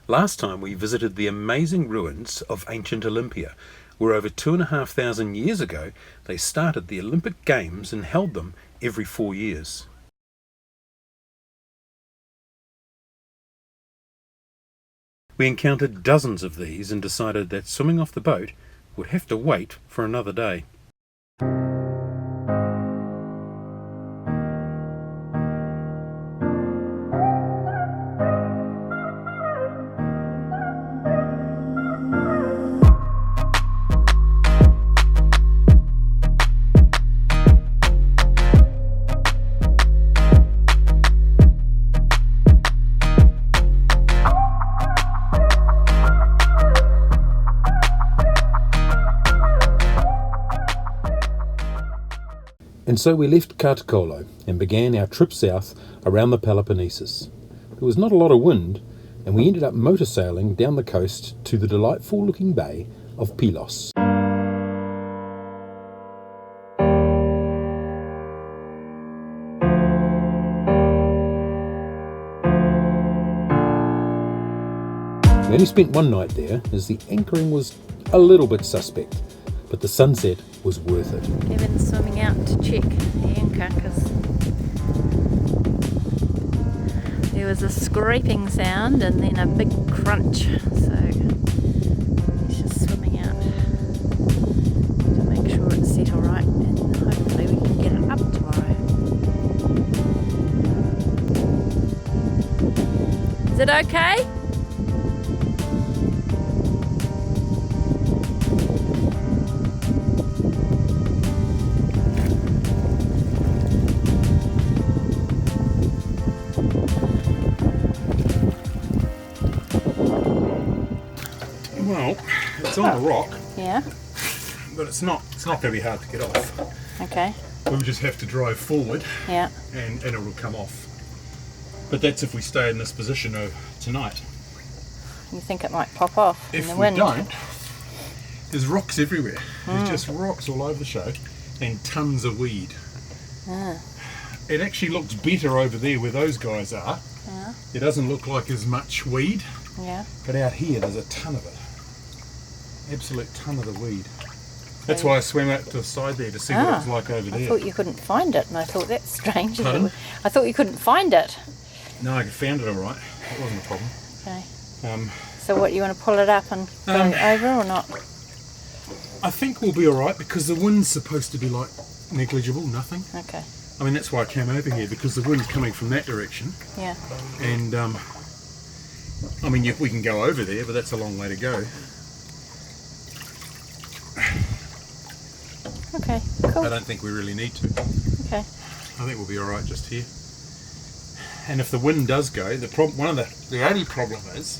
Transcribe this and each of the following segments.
Last time we visited the amazing ruins of ancient Olympia, where over 2,500 years ago they started the Olympic Games and held them every 4 years. We encountered dozens of these and decided that swimming off the boat would have to wait for another day. And so we left Katakolo and began our trip south around the Peloponnese. There was not a lot of wind, and we ended up motor sailing down the coast to the delightful looking bay of Pilos. We only spent one night there as the anchoring was a little bit suspect, but the sunset was worth it. Kevin's swimming out to check the anchor because there was a scraping sound and then a big crunch, so he's just swimming out to make sure it's set alright, and hopefully we can get it up tomorrow. Is it okay? Well, it's on the rock. Yeah. But it's not going to be hard to get off. Okay. We'll just have to drive forward. Yeah. And it'll come off. But that's if we stay in this position tonight. You think it might pop off in the wind? If we don't, there's rocks everywhere. There's just rocks all over the show and tons of weed. Ah. It actually looks better over there where those guys are. Yeah. It doesn't look like as much weed. Yeah. But out here there's a ton of it. Absolute ton of the weed. That's why I swam out to the side there to see what it's like over there. I thought you couldn't find it, and I thought that's strange. Pardon? I thought you couldn't find it. No, I found it all right. That wasn't a problem. Okay. So what, you want to pull it up and go over or not? I think we'll be all right because the wind's supposed to be like negligible, nothing. Okay. I mean, that's why I came over here, because the wind's coming from that direction. Yeah. And I mean, we can go over there, but that's a long way to go. Okay, cool. I don't think we really need to. Okay. I think we'll be all right just here. And if the wind does go, the only problem is,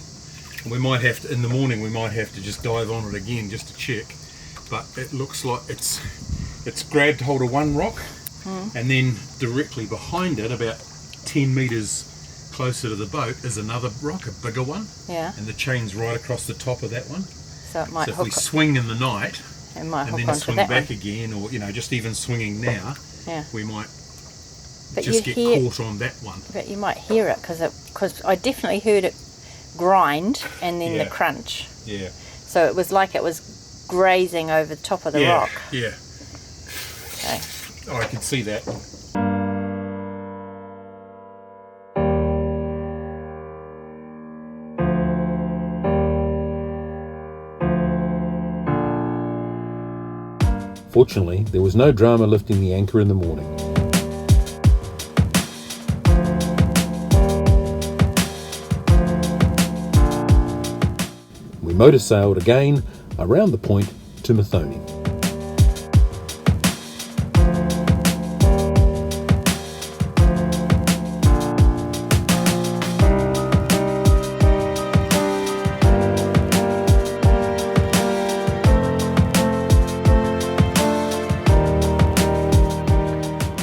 we might have to, in the morning, we might have to just dive on it again just to check. But it looks like it's grabbed hold of one rock, and then directly behind it, about 10 metres closer to the boat, is another rock, a bigger one. Yeah. And the chain's right across the top of that one. So it might So if we swing in the night, it might and hook then onto swing that back one. again, or just even swinging now, Yeah. we might But just get hear, caught on that one. But you might hear it because I definitely heard it grind and then the crunch. Yeah. So it was like it was grazing over the top of the rock. Yeah. Okay. Oh, I could see that. Fortunately, there was no drama lifting the anchor in the morning. We motor sailed again around the point to Methoni.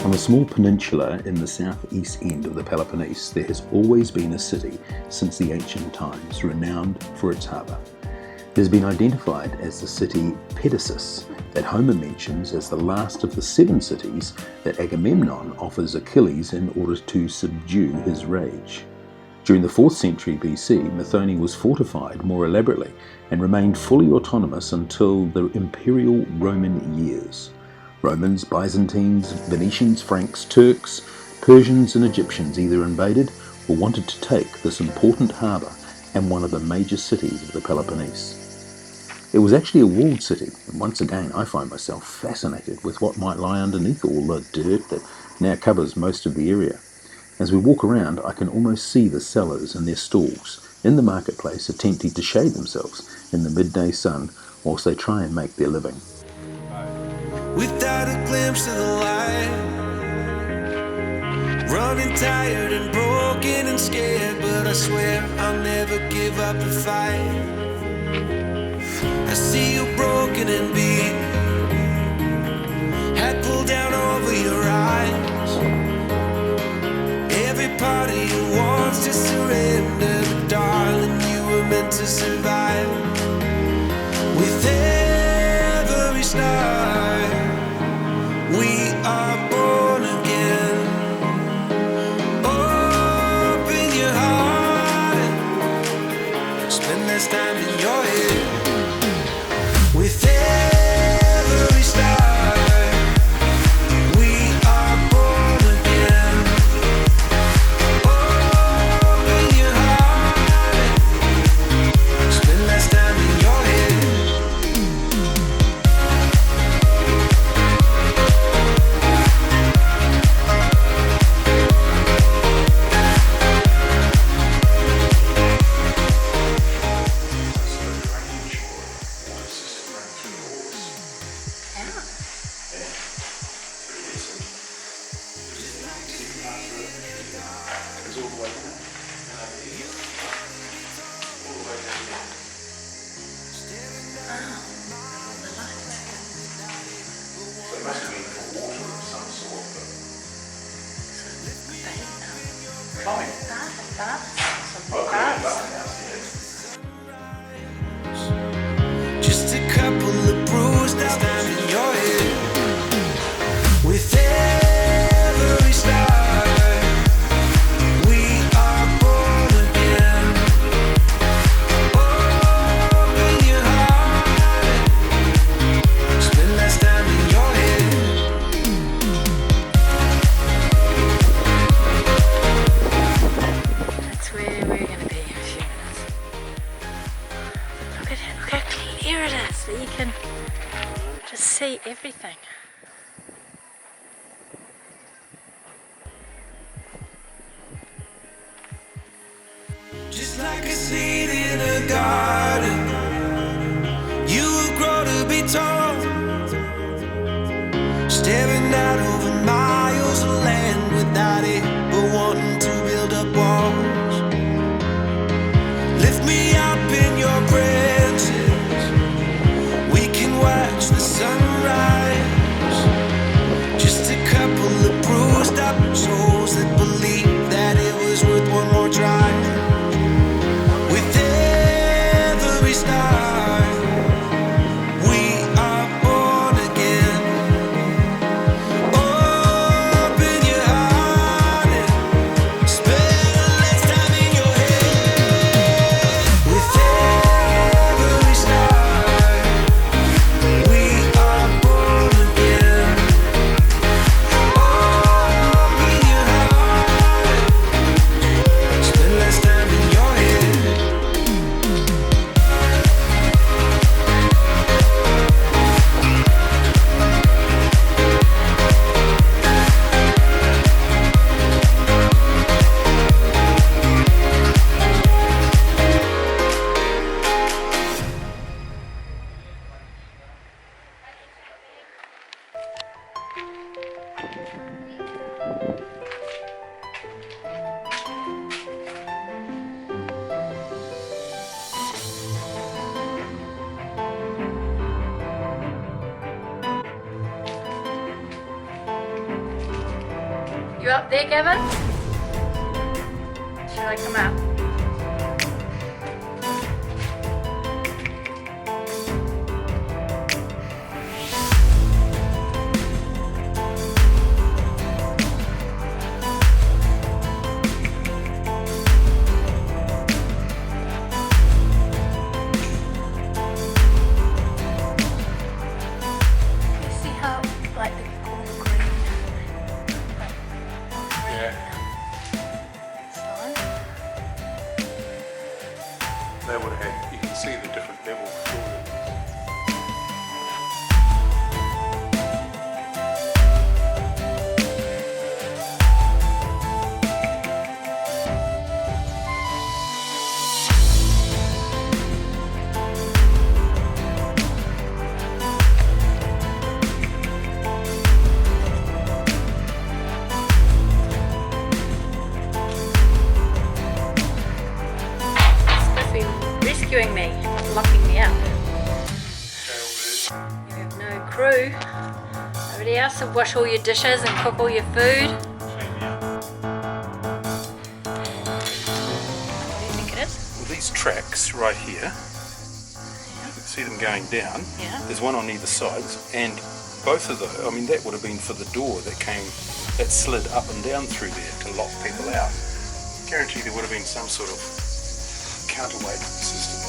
On a small peninsula in the southeast end of the Peloponnese, there has always been a city since the ancient times renowned for its harbour. It has been identified as the city Pegasus, that Homer mentions as the last of the 7 cities that Agamemnon offers Achilles in order to subdue his rage. During the 4th century BC, Methoni was fortified more elaborately and remained fully autonomous until the Imperial Roman years. Romans, Byzantines, Venetians, Franks, Turks, Persians and Egyptians either invaded or wanted to take this important harbour and one of the major cities of the Peloponnese. It was actually a walled city, and once again I find myself fascinated with what might lie underneath all the dirt that now covers most of the area. As we walk around, I can almost see the sellers and their stalls in the marketplace attempting to shade themselves in the midday sun whilst they try and make their living. Without a glimpse of the light, running tired and broken and scared, but I swear I'll never give up the fight. I see you broken and beat, head pulled down over your eyes. Every part of you wants to surrender, but darling, you were meant to survive. With every star, we are born again. Open your heart, spend less time in your head. With every star, we are born again. Open your heart, spend less time in your head. Just a couple of bruised out time in your head. With every star, we are born again. Open your heart, spend less time in your head. That's where we're going to be in a few minutes. Look at it, look how clear it is, so you can just see everything. Just like a seed in a garden, you will grow to be tall, staring out over miles of land without it, but wanting to build up walls. Lift me up in your branches, we can watch the sunrise. Just a couple of bruised up souls that believe that it was worth one more try. With every star, we are born again. Open your heart and spend less time in your head. With every star, we are born again. Open your heart, spend less time in your head. You up there, Gavin? Should I come out? they would have, you can see the different levels. Rescuing me, locking me up. You have no crew. Nobody else to wash all your dishes and cook all your food. What do you think it is? Well, these tracks right here, you can see them going down. Yeah. There's one on either sides, and both of those, I mean, that would have been for the door that slid up and down through there to lock people out. Guarantee there would have been some sort of counterweight system.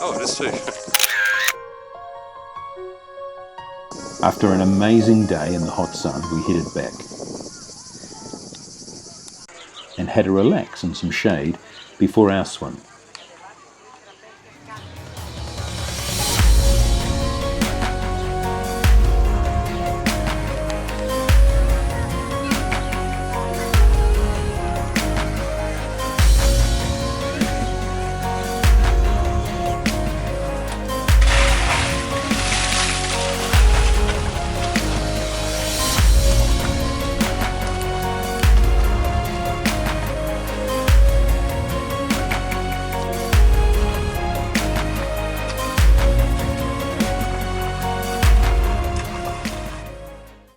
Oh, it is too. After an amazing day in the hot sun, we headed back and had a relax in some shade before our swim.